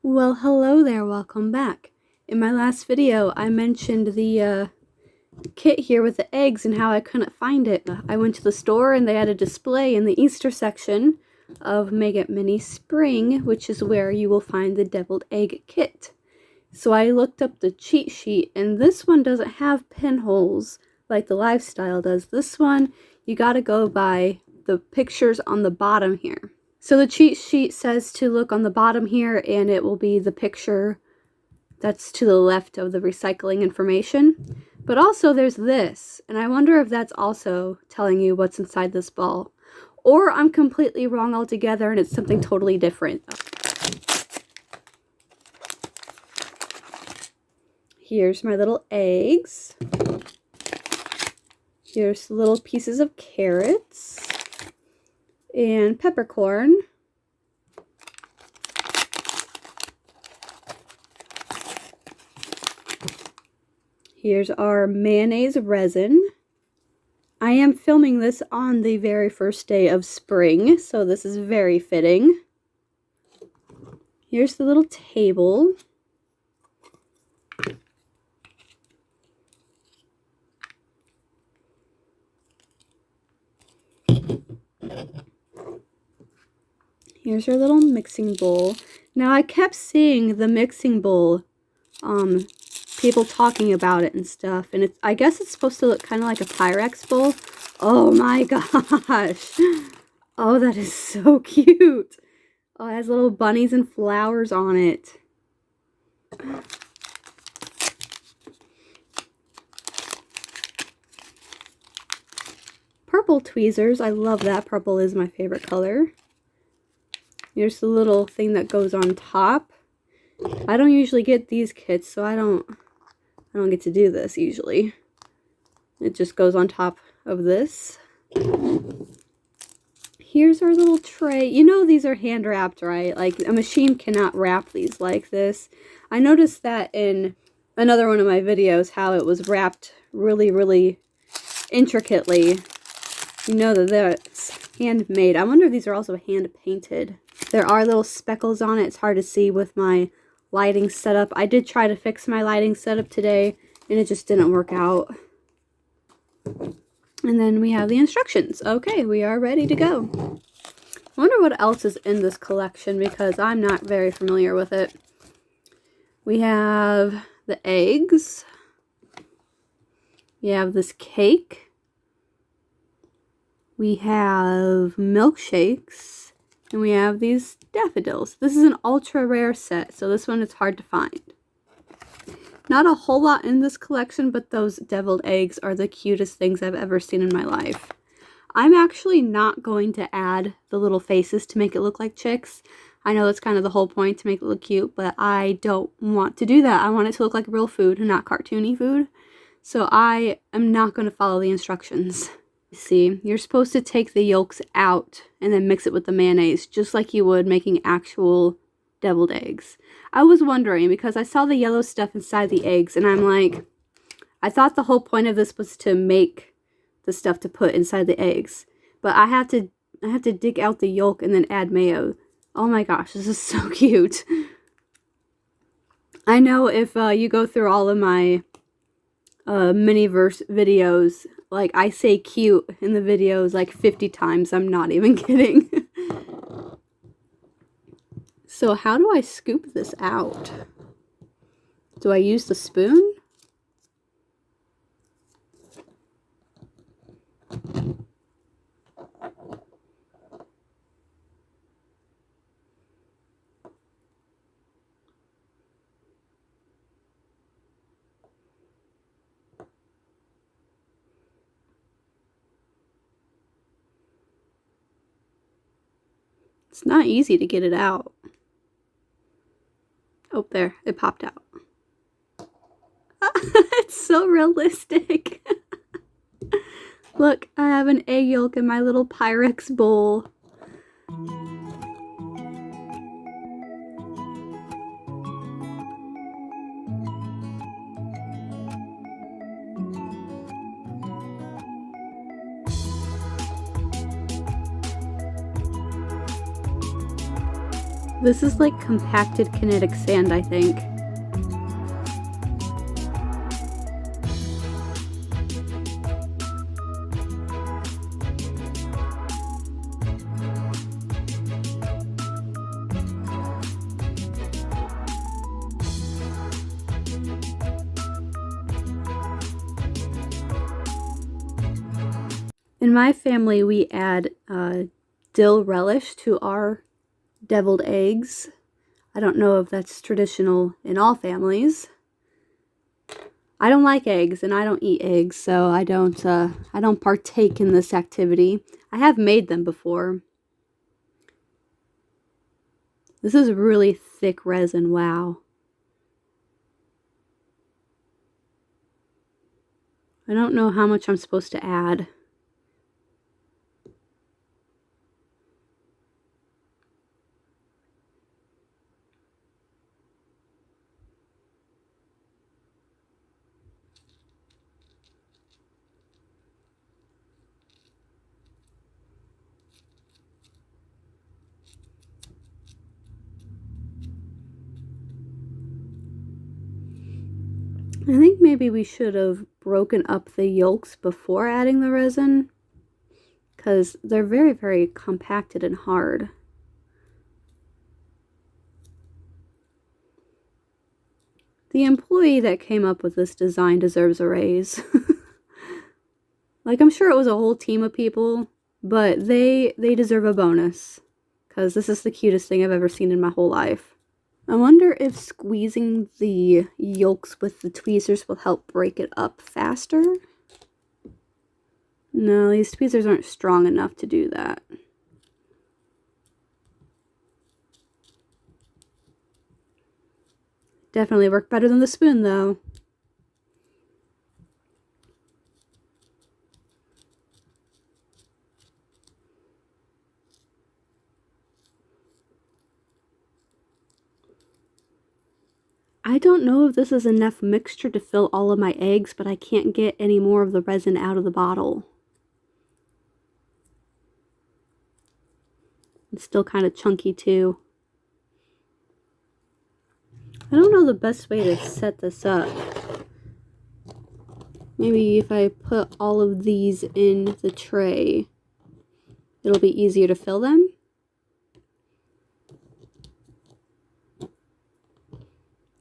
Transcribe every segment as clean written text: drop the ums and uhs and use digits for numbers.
Well, hello there, welcome back. In my last video, I mentioned the kit here with the eggs and how I couldn't find it. I went to the store and they had a display in the Easter section of Mega Mini Spring, which is where you will find the deviled egg kit. So I looked up the cheat sheet, and this one doesn't have pinholes like the Lifestyle does. This one, you gotta go by the pictures on the bottom here. So the cheat sheet says to look on the bottom here, and it will be the picture that's to the left of the recycling information. But also there's this, and I wonder if that's also telling you what's inside this ball. Or I'm completely wrong altogether and it's something totally different. Here's my little eggs. Here's little pieces of carrots and peppercorn. Here's our mayonnaise resin. I am filming this on the very first day of spring, so this is very fitting. Here's the little table. Here's our little mixing bowl. Now I kept seeing the mixing bowl, people talking about it and stuff, and I guess it's supposed to look kind of like a Pyrex bowl. Oh my gosh! Oh, that is so cute! Oh, it has little bunnies and flowers on it. Purple tweezers, I love that. Purple is my favorite color. Here's the little thing that goes on top. I don't usually get these kits, so I don't get to do this usually. It just goes on top of this. Here's our little tray. You know these are hand wrapped, right? Like a machine cannot wrap these like this. I noticed that in another one of my videos how it was wrapped really, really intricately. You know that that's handmade. I wonder if these are also hand painted. There are little speckles on it. It's hard to see with my lighting setup. I did try to fix my lighting setup today and it just didn't work out. And then we have the instructions. Okay, we are ready to go. I wonder what else is in this collection because I'm not very familiar with it. We have the eggs. We have this cake. We have milkshakes. And we have these daffodils. This is an ultra rare set, so this one is hard to find. Not a whole lot in this collection, but those deviled eggs are the cutest things I've ever seen in my life. I'm actually not going to add the little faces to make it look like chicks. I know that's kind of the whole point, to make it look cute, but I don't want to do that. I want it to look like real food, not cartoony food. So I am not going to follow the instructions. See, you're supposed to take the yolks out and then mix it with the mayonnaise, just like you would making actual deviled eggs. I was wondering because I saw the yellow stuff inside the eggs and I'm like, I thought the whole point of this was to make the stuff to put inside the eggs. But I have to dig out the yolk and then add mayo. Oh my gosh, this is so cute. I know if you go through all of my miniverse videos, like I say cute in the videos like 50 times. I'm not even kidding. So how do I scoop this out? Do I use the spoon? It's not easy to get it out. Oh, there, it popped out. It's so realistic. Look, I have an egg yolk in my little Pyrex bowl. This is like compacted kinetic sand, I think. In my family, we add dill relish to our deviled eggs. I don't know if that's traditional in all families. I don't like eggs and I don't eat eggs, so I don't partake in this activity. I have made them before. This is really thick resin, wow. I don't know how much I'm supposed to add. I think maybe we should have broken up the yolks before adding the resin, because they're very, very compacted and hard. The employee that came up with this design deserves a raise. Like, I'm sure it was a whole team of people, but they deserve a bonus, because this is the cutest thing I've ever seen in my whole life. I wonder if squeezing the yolks with the tweezers will help break it up faster. No, these tweezers aren't strong enough to do that. Definitely work better than the spoon, though. I don't know if this is enough mixture to fill all of my eggs, but I can't get any more of the resin out of the bottle. It's still kind of chunky too. I don't know the best way to set this up. Maybe if I put all of these in the tray, it'll be easier to fill them.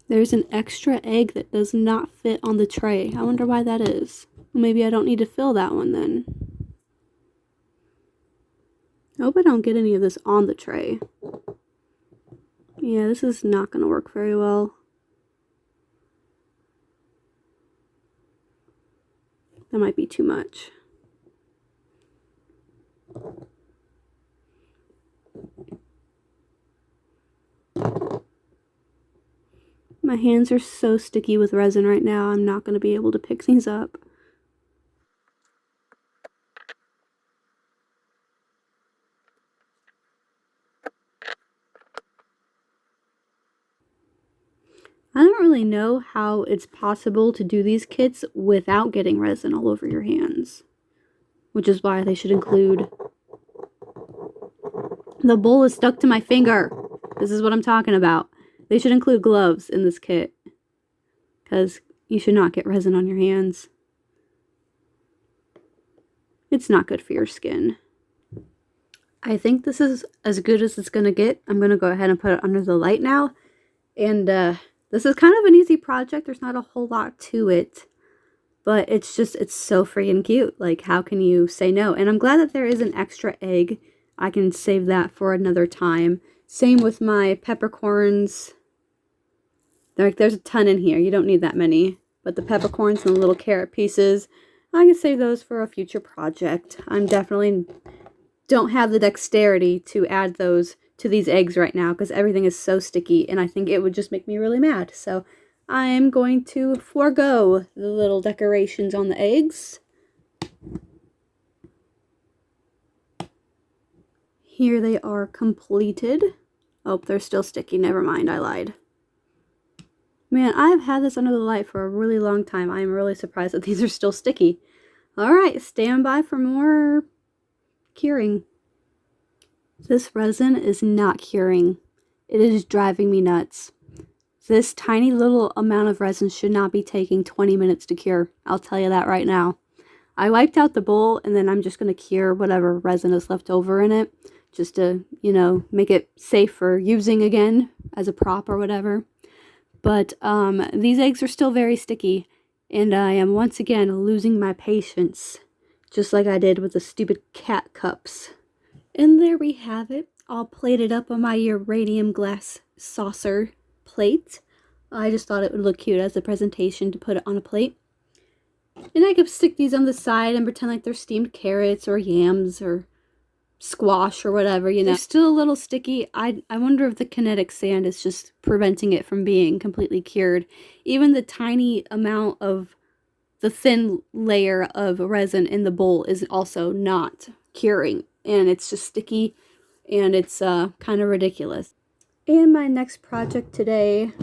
There's an extra egg that does not fit on the tray. I wonder why that is. Maybe I don't need to fill that one then. I hope I don't get any of this on the tray. Yeah, this is not going to work very well. That might be too much. My hands are so sticky with resin right now, I'm not going to be able to pick these up. I don't really know how it's possible to do these kits without getting resin all over your hands, which is why they should include... The bowl is stuck to my finger. This is what I'm talking about. They should include gloves in this kit, because you should not get resin on your hands. It's not good for your skin. I think this is as good as it's going to get. I'm going to go ahead and put it under the light now. And this is kind of an easy project. There's not a whole lot to it. But it's so freaking cute. Like, how can you say no? And I'm glad that there is an extra egg. I can save that for another time. Same with my peppercorns. There's a ton in here. You don't need that many. But the peppercorns and the little carrot pieces, I can save those for a future project. I'm definitely don't have the dexterity to add those to these eggs right now because everything is so sticky and I think it would just make me really mad. So I am going to forego the little decorations on the eggs. Here they are completed. Oh, they're still sticky. Never mind, I lied. Man, I've had this under the light for a really long time. I am really surprised that these are still sticky. Alright, stand by for more curing. This resin is not curing. It is driving me nuts. This tiny little amount of resin should not be taking 20 minutes to cure. I'll tell you that right now. I wiped out the bowl, and then I'm just going to cure whatever resin is left over in it, just to, you know, make it safe for using again as a prop or whatever. But these eggs are still very sticky, and I am once again losing my patience, just like I did with the stupid cat cups. And there we have it, all plated up on my uranium glass saucer plate. I just thought it would look cute as a presentation to put it on a plate. And I could stick these on the side and pretend like they're steamed carrots or yams or squash or whatever, you know. They're still a little sticky. I wonder if the kinetic sand is just preventing it from being completely cured. Even the tiny amount of the thin layer of resin in the bowl is also not curing. And it's just sticky, and it's kind of ridiculous. And my next project today,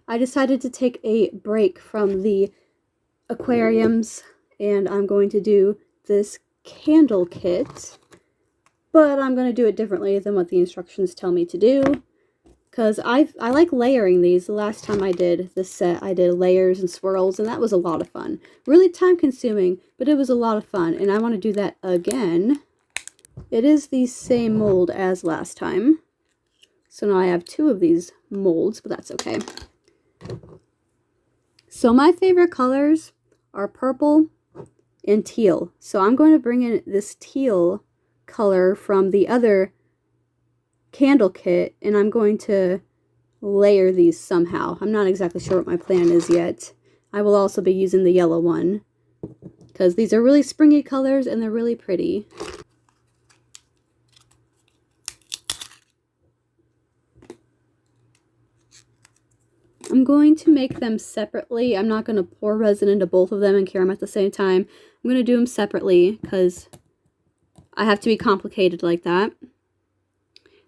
I decided to take a break from the aquariums, and I'm going to do this candle kit, but I'm going to do it differently than what the instructions tell me to do, because I like layering these. The last time I did this set, I did layers and swirls, and that was a lot of fun. Really time consuming, but it was a lot of fun, and I want to do that again. It is the same mold as last time, so now I have 2 of these molds, but that's okay. So my favorite colors are purple and teal. So I'm going to bring in this teal color from the other candle kit, and I'm going to layer these somehow. I'm not exactly sure what my plan is yet. I will also be using the yellow one, because these are really springy colors and they're really pretty. I'm going to make them separately. I'm not going to pour resin into both of them and cure them at the same time. I'm going to do them separately because I have to be complicated like that.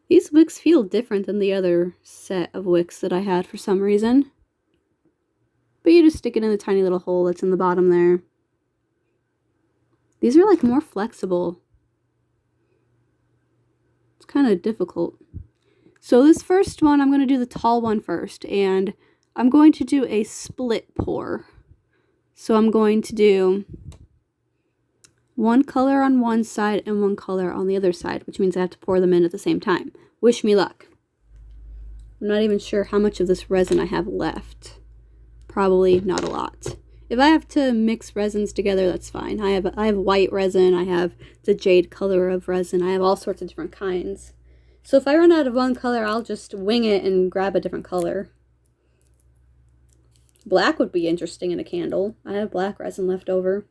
These wicks feel different than the other set of wicks that I had for some reason. But you just stick it in the tiny little hole that's in the bottom there. These are like more flexible. It's kind of difficult. So this first one, I'm going to do the tall one first, and I'm going to do a split pour. So I'm going to do one color on one side and one color on the other side, which means I have to pour them in at the same time. Wish me luck. I'm not even sure how much of this resin I have left. Probably not a lot. If I have to mix resins together, that's fine. I have white resin, I have the jade color of resin, I have all sorts of different kinds. So if I run out of one color, I'll just wing it and grab a different color. Black would be interesting in a candle. I have black resin left over.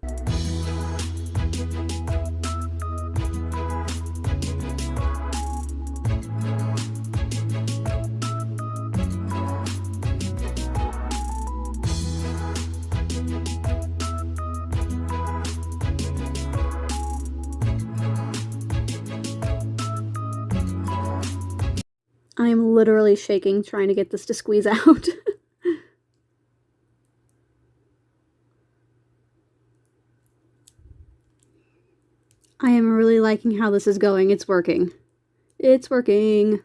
I am literally shaking trying to get this to squeeze out. I am really liking how this is going. It's working. It's working.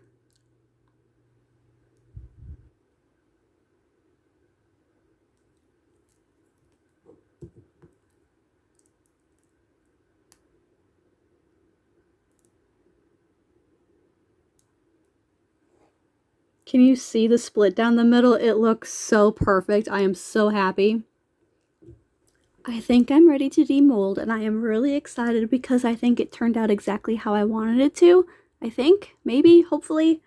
Can you see the split down the middle? It looks so perfect. I am so happy. I think I'm ready to demold, and I am really excited because I think it turned out exactly how I wanted it to. I think, maybe, hopefully.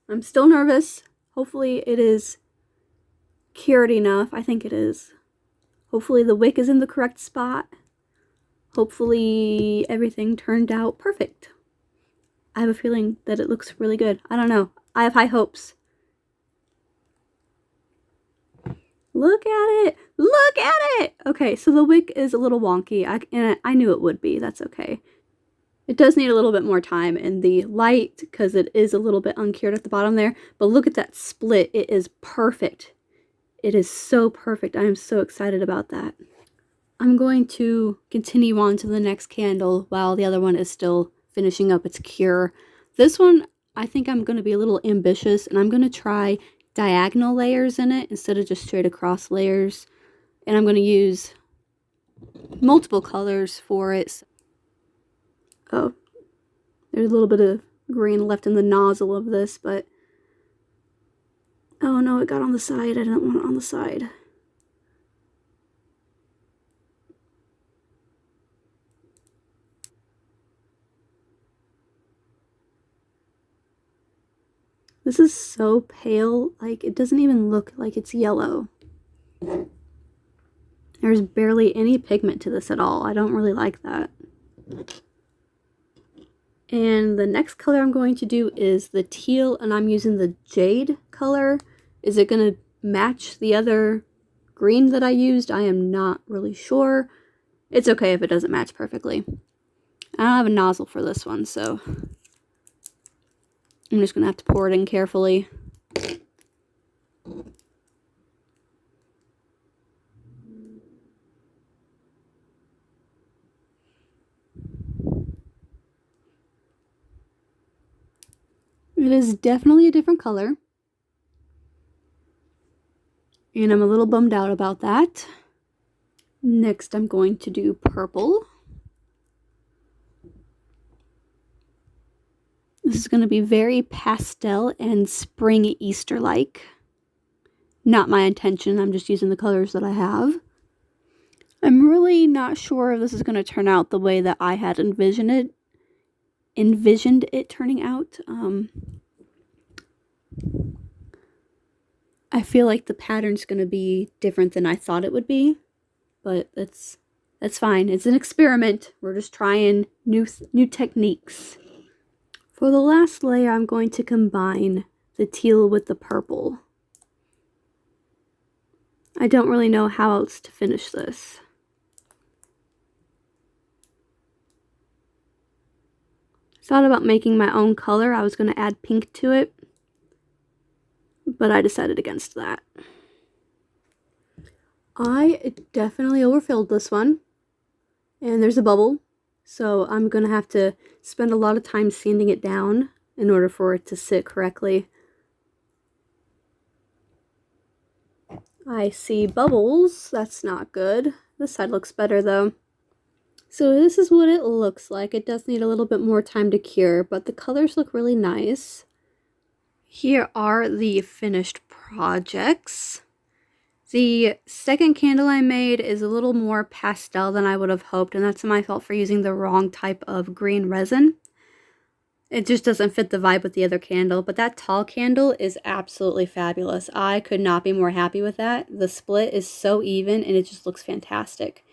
I'm still nervous. Hopefully it is cured enough. I think it is. Hopefully the wick is in the correct spot. Hopefully everything turned out perfect. I have a feeling that it looks really good. I don't know. I have high hopes. Look at it! Look at it! Okay, so the wick is a little wonky, and I knew it would be. That's okay. It does need a little bit more time in the light because it is a little bit uncured at the bottom there. But look at that split. It is perfect. It is so perfect. I am so excited about that. I'm going to continue on to the next candle while the other one is still finishing up its cure. This one, I think I'm going to be a little ambitious, and I'm going to try diagonal layers in it instead of just straight across layers. And I'm going to use multiple colors for it. Oh, there's a little bit of green left in the nozzle of this, but oh no, it got on the side. I didn't want it on the side. This is so pale, like it doesn't even look like it's yellow. There's barely any pigment to this at all. I don't really like that. And the next color I'm going to do is the teal, and I'm using the jade color. Is it going to match the other green that I used? I am not really sure. It's okay if it doesn't match perfectly. I don't have a nozzle for this one, so I'm just going to have to pour it in carefully. It is definitely a different color, and I'm a little bummed out about that. Next, I'm going to do purple. This is going to be very pastel and spring Easter-like. Not my intention, I'm just using the colors that I have. I'm really not sure if this is going to turn out the way that I had envisioned it turning out. I feel like the pattern's going to be different than I thought it would be, but that's fine. It's an experiment. We're just trying new techniques. For the last layer, I'm going to combine the teal with the purple. I don't really know how else to finish this. Thought about making my own color. I was going to add pink to it, but I decided against that. I definitely overfilled this one, and there's a bubble, so I'm going to have to spend a lot of time sanding it down in order for it to sit correctly. I see bubbles. That's not good. This side looks better though. So this is what it looks like. It does need a little bit more time to cure, but the colors look really nice. Here are the finished projects. The second candle I made is a little more pastel than I would have hoped, and that's my fault for using the wrong type of green resin. It just doesn't fit the vibe with the other candle, but that tall candle is absolutely fabulous. I could not be more happy with that. The split is so even, and it just looks fantastic.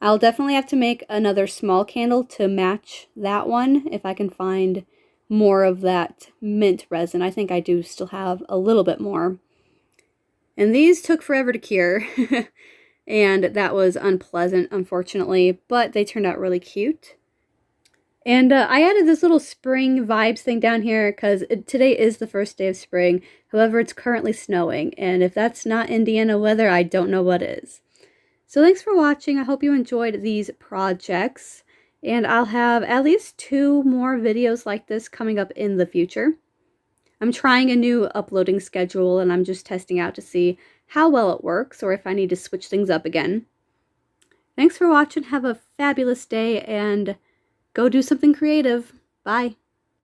I'll definitely have to make another small candle to match that one if I can find more of that mint resin. I think I do still have a little bit more. And these took forever to cure, and that was unpleasant, unfortunately, but they turned out really cute. And I added this little spring vibes thing down here because today is the first day of spring. However, it's currently snowing, and if that's not Indiana weather, I don't know what is. So thanks for watching. I hope you enjoyed these projects, and I'll have at least 2 more videos like this coming up in the future. I'm trying a new uploading schedule, and I'm just testing out to see how well it works or if I need to switch things up again. Thanks for watching. Have a fabulous day, and go do something creative. Bye.